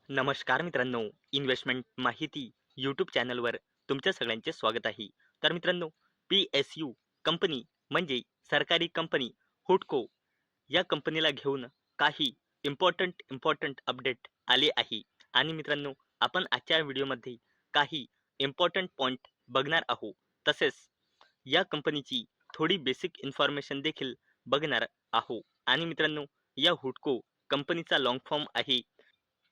नमस्कार मित्रांनो, इन्व्हेस्टमेंट माहिती यूट्यूब चॅनलवर तुमच्या सगळ्यांचे स्वागत आहे. तर मित्रांनो, PSU कंपनी म्हणजे सरकारी कंपनी हुडको या कंपनीला घेऊन काही इम्पॉर्टंट अपडेट आले आहे. आणि मित्रांनो, आपण आजच्या व्हिडिओमध्ये काही इम्पॉर्टंट पॉइंट बघणार आहोत. तसेच या कंपनीची थोडी बेसिक इन्फॉर्मेशन देखील बघणार आहोत. आणि मित्रांनो, या हुडको कंपनीचा लॉंग फॉर्म आहे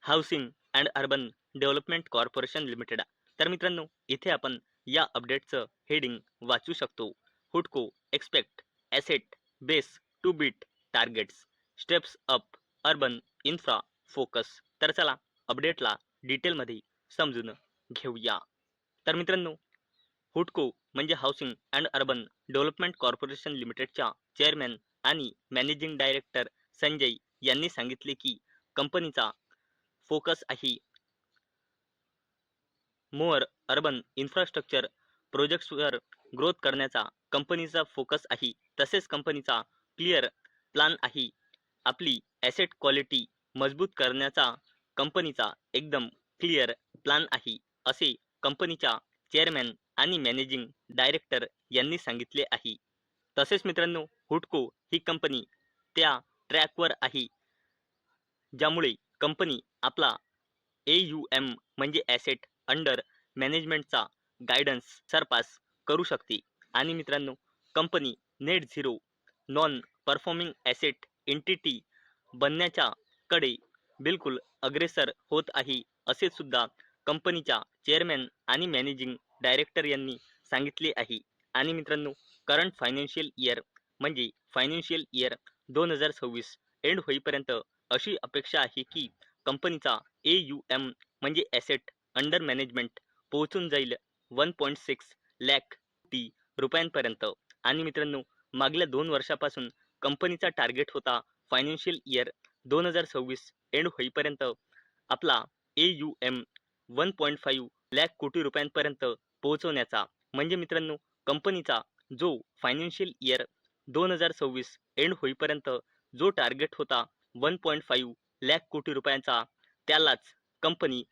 housing and urban development corporation limited. तर मित्रांनो, इथे आपण या अपडेटचं हेडिंग वाचू शकतो. हुडको expect asset base to beat targets steps up urban infra focus. तर चला अपडेटला डिटेलमध्ये समजून घेऊया. तर मित्रांनो, हुडको म्हणजे housing and urban development corporation लिमिटेडच्या चेअरमॅन आणि मॅनेजिंग डायरेक्टर संजय यांनी सांगितले की कंपनीचा फोकस आहे मोअर अर्बन इन्फ्रास्ट्रक्चर प्रोजेक्ट्सवर ग्रोथ करण्याचा कंपनीचा फोकस आहे. तसेच कंपनीचा क्लिअर प्लान आहे आपली ॲसेट क्वालिटी मजबूत करण्याचा कंपनीचा एकदम क्लिअर प्लान आहे, असे कंपनीच्या चेअरमॅन आणि मॅनेजिंग डायरेक्टर यांनी सांगितले आहे. तसेच मित्रांनो, हुडको ही कंपनी त्या ट्रॅकवर आहे ज्यामुळे कंपनी आपला AUM म्हणजे ॲसेट अंडर मॅनेजमेंटचा गायडन्स सरपास करू शकते. आणि मित्रांनो, company net zero non performing asset entity बनण्याच्या कडे बिलकुल अग्रेसर होत आहे, असे सुद्धा कंपनीच्या चेअरमॅन आणि मॅनेजिंग डायरेक्टर यांनी सांगितले आहे. आणि मित्रांनो, करंट फायनान्शियल इयर म्हणजे फायनान्शियल इयर 2026 एंड होईपर्यंत अशी अपेक्षा आहे की कंपनीचा AUM म्हणजे ॲसेट अंडर मॅनेजमेंट पोहोचून जाईल 1.6 लाख कोटी रुपयांपर्यंत. आणि मित्रांनो, मागल्या 2 वर्षापासून कंपनीचा टार्गेट होता फायनान्शियल इयर 2026 एंड होईपर्यंत आपला AUM 1.5 लाख कोटी रुपयांपर्यंत पोहोचवण्याचा. म्हणजे मित्रांनो, कंपनीचा जो फायनान्शियल इयर 2026 एंड होईपर्यंत जो टार्गेट होता 1.5 लाख कोटी रुपयांचा, त्यालाच कंपनी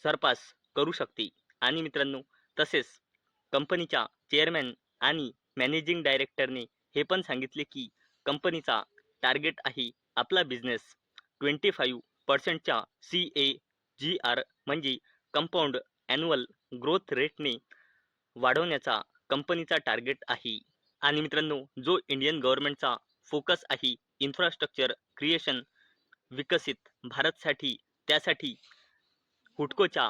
सरपास करू शकते. आणि मित्रांनो, तसेच कंपनीच्या चेअरमॅन आणि मॅनेजिंग डायरेक्टरने हे पण सांगितले की कंपनीचा टार्गेट आहे आपला बिझनेस 25% CAGR म्हणजे कंपाऊंड ॲन्युअल ग्रोथ रेटने वाढवण्याचा कंपनीचा टार्गेट आहे. आणि मित्रांनो, जो इंडियन गव्हर्नमेंटचा फोकस आहे इन्फ्रास्ट्रक्चर क्रिएशन विकसित भारतसाठी, त्यासाठी हुडकोच्या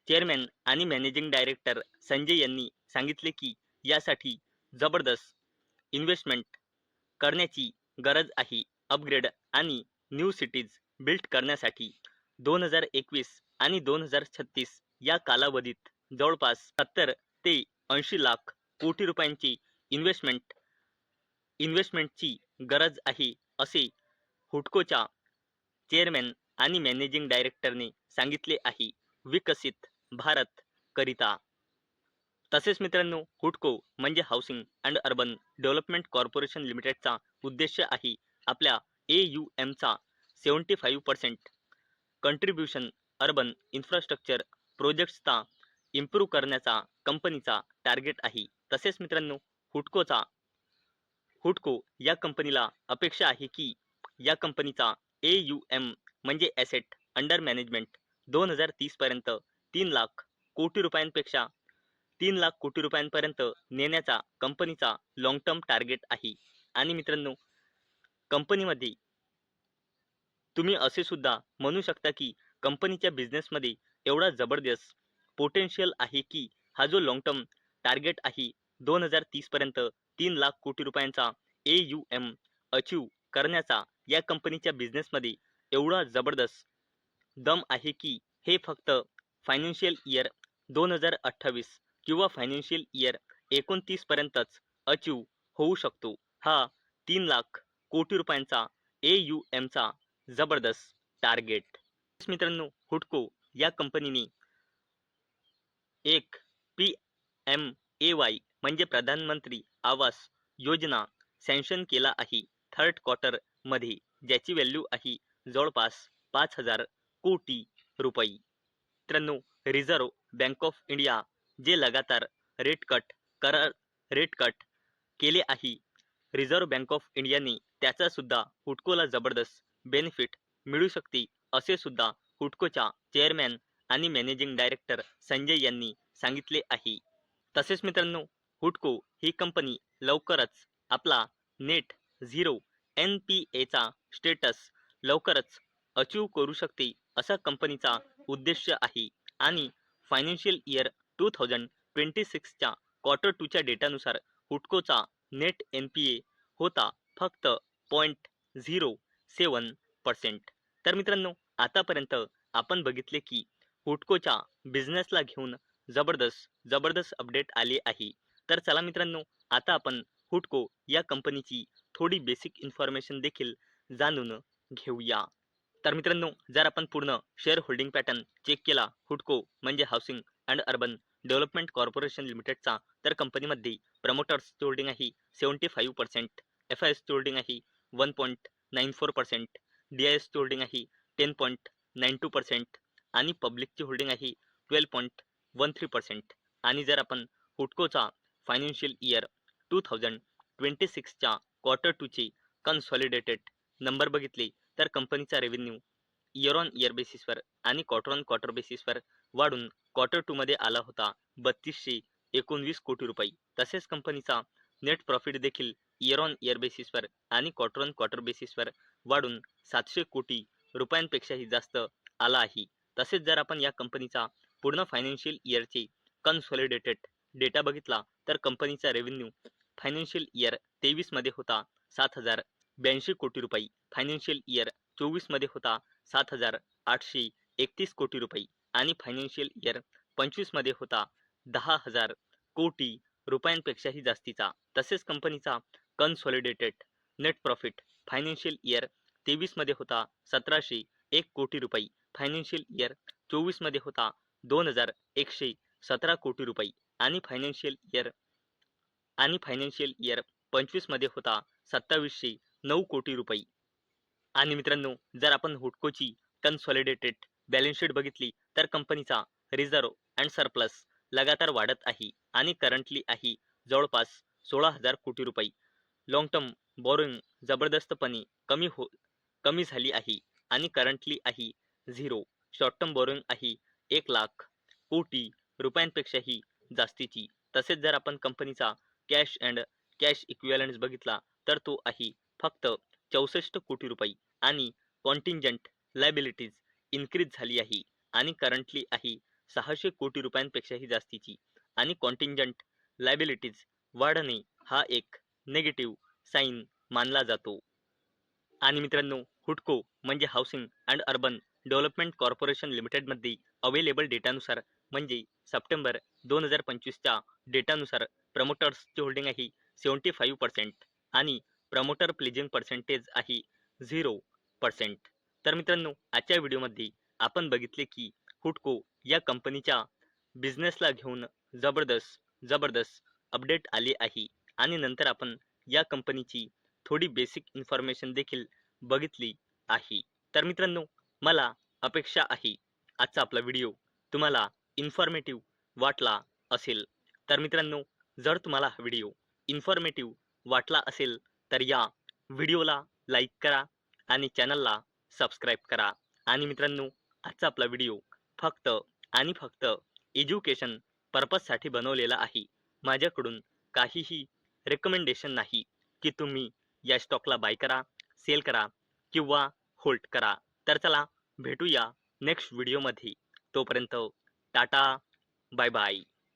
चेअरमॅन आणि मॅनेजिंग डायरेक्टर संजय यांनी सांगितले की यासाठी जबरदस्त इन्व्हेस्टमेंट करण्याची गरज आहे. अपग्रेड आणि न्यू सिटीज बिल्ड करण्यासाठी 2021 आणि 2036 या कालावधीत जवळपास 70 ते 80 लाख कोटी रुपयांची इन्व्हेस्टमेंटची गरज आहे, असे हुडकोच्या चेअरमॅन आणि मॅनेजिंग डायरेक्टरने सांगितले आहे विकसित भारत करिता. तसेच मित्रांनो, हुडको म्हणजे housing and urban development corporation लिमिटेडचा उद्देश आहे आपल्या AUMचा 75% कंट्रीब्युशन अर्बन इन्फ्रास्ट्रक्चर प्रोजेक्ट्सचा इम्प्रूव्ह करण्याचा कंपनीचा टार्गेट आहे. तसेच मित्रांनो, हुडको या कंपनीला अपेक्षा आहे की या कंपनीचा AUM म्हणजे ॲसेट अंडर मॅनेजमेंट 2030 पर्यंत 3 लाख कोटी रुपयांपेक्षा 3 लाख कोटी रुपयांपर्यंत नेण्याचा कंपनीचा लॉंग टर्म टार्गेट आहे. आणि मित्रांनो, कंपनीमध्ये तुम्ही असे सुद्धा म्हणू शकता की कंपनीच्या बिझनेसमध्ये एवढा जबरदस्त पोटेन्शियल आहे की हा जो लॉंग टर्म टार्गेट आहे 2030 पर्यंत 3 लाख कोटी रुपयांचा AUM अचीव करण्याचा, या कंपनीच्या बिझनेसमध्ये एवढा जबरदस्त दम आहे की हे फक्त फायनान्शियल इयर 2028 किंवा फायनान्शियल इयर 29 पर्यंतच अचीव होऊ शकतो. हा 3 लाख कोटी रुपयांचा AUMचा जबरदस्त टार्गेट. मित्रांनो, हुडको या कंपनीने एक PMAY म्हणजे प्रधानमंत्री आवास योजना सँक्शन केला आहे 3rd क्वार्टर मध्ये, ज्याची व्हॅल्यू आहे जवळपास 5,000 कोटी रुपये. मित्रांनो, रिझर्व्ह बँक ऑफ इंडिया जे लगातार रेट कट रेट कट केले आहे. रिझर्व्ह बँक ऑफ इंडियाने त्याचा सुद्धा हुडकोला जबरदस्त बेनिफिट मिळू शकते असे सुद्धा हुडकोच्या चेअरमॅन आणि मॅनेजिंग डायरेक्टर संजय यांनी सांगितले आहे. तसेच मित्रांनो, हुडको ही कंपनी लवकरच आपला नेट झिरो NPA स्टेटस लवकरच अचीव करू शकते असा कंपनीचा उद्देश आहे. आणि फायनान्शियल इयर 2026च्या क्वार्टर 2च्या डेटानुसार हुडकोचा नेट NPA होता फक्त 0.07%. तर मित्रांनो, आतापर्यंत आपण बघितले की हुडकोच्या बिझनेसला घेऊन जबरदस्त अपडेट आले आहे. तर चला मित्रांनो, आता आपण हुडको या कंपनीची थोडी बेसिक इन्फॉर्मेशन देखील जाणून घेऊया. तर मित्रांनो, जर आपण पूर्ण शेअर होल्डिंग पॅटर्न चेक केला हुडको म्हणजे housing and urban development corporation लिमिटेडचा, तर कंपनीमध्ये प्रमोटर्सची होल्डिंग आहे 75%, FISची होल्डिंग आहे 1.94%, DISची होल्डिंग आहे 10.92% आणि पब्लिकची होल्डिंग आहे 12.13%. आणि जर आपण हुडकोचा फायनान्शियल इयर 2026च्या क्वार्टर 2चे कन्सॉलिडेटेड नंबर बघितले तर कंपनीचा रेव्हेन्यू इयर ऑन इयर बेसिसवर आणि क्वार्टर ऑन क्वार्टर बेसिसवर वाढून क्वार्टर 2 मध्ये आला होता 3219 कोटी रुपये. तसेच कंपनीचा नेट प्रॉफिट देखील इयर ऑन इयर बेसिसवर आणि क्वार्टर ऑन क्वार्टर बेसिसवर वाढून 700 कोटी रुपयांपेक्षाही जास्त आला आहे. तसेच जर आपण या कंपनीचा पूर्ण फायनान्शियल इयरचे कन्सॉलिडेटेड डेटा बघितला तर कंपनीचा रेव्हेन्यू फायनान्शियल इयर 23 मध्ये होता 7,082 कोटी रुपये, फायनान्शियल इयर 24 मध्ये होता 7,831 कोटी रुपये आणि फायनान्शियल इयर 25 मध्ये होता 10,000 कोटी रुपयांपेक्षाही जास्तीचा. तसेच कंपनीचा consolidated net profit financial year 23 मध्ये होता 1,701 कोटी रुपये, फायनान्शियल इयर 24 मध्ये होता 2,117 कोटी रुपये आणि फायनान्शियल इयर 25 मध्ये होता 2,709 कोटी रुपये. आणि मित्रांनो, जर आपण हुडकोची कन्सॉलिडेटेड बॅलन्स शीट बघितली तर कंपनीचा रिझर्व्ह अँड सरप्लस लगातार वाढत आहे आणि करंटली आहे जवळपास 16,000 कोटी रुपये. लॉंग टर्म बॉरोइंग जबरदस्तपणे कमी झाली आहे आणि करंटली आहे झिरो. शॉर्ट टर्म बॉरोइंग आहे 1,00,000 कोटी रुपयांपेक्षाही जास्तीची. तसेच जर आपण कंपनीचा कॅश अँड कॅश इक्विव्हॅलंट्स बघितला तर तो आहे फक्त 64 कोटी रुपये आणि कॉन्टिंजंट लायबिलिटीज इन्क्रीज झाली आहे आणि करंटली आहे 600 कोटी रुपयांपेक्षाही जास्तीची. आणि कॉन्टिंजंट लायबिलिटीज वाढणे हा एक नेगेटिव्ह साईन मानला जातो. आणि मित्रांनो, हुडको म्हणजे housing and urban development corporation लिमिटेडमध्ये अवेलेबल डेटानुसार म्हणजे सप्टेंबर 2025च्या डेटानुसार प्रमोटर्सची होल्डिंग आहे 75% आणि प्रमोटर प्लेजिंग पर्सेंटेज आहे 0%. तर मित्रांनो, आजच्या व्हिडिओमध्ये आपण बघितले की हुडको या कंपनीच्या बिझनेसला घेऊन जबरदस्त अपडेट आले आहे आणि नंतर आपण या कंपनीची थोडी बेसिक इन्फॉर्मेशन देखील बघितली आहे. तर मित्रांनो, मला अपेक्षा आहे आजचा आपला व्हिडिओ तुम्हाला इन्फॉर्मेटिव्ह वाटला असेल. तर मित्रांनो, जर तुम्हाला हा व्हिडिओ इन्फॉर्मेटिव्ह वाटला असेल तर या व्हिडिओला लाईक करा आणि चॅनलला सबस्क्राईब करा. आणि मित्रांनो, आजचा आपला व्हिडिओ फक्त आणि फक्त एज्युकेशन पर्पजसाठी बनवलेला आहे. माझ्याकडून काहीही रेकमेंडेशन नाही की तुम्ही या स्टॉकला बाय करा, सेल करा किंवा होल्ड करा. तर चला भेटूया नेक्स्ट व्हिडिओमध्ये. तोपर्यंत टाटा, बाय बाय.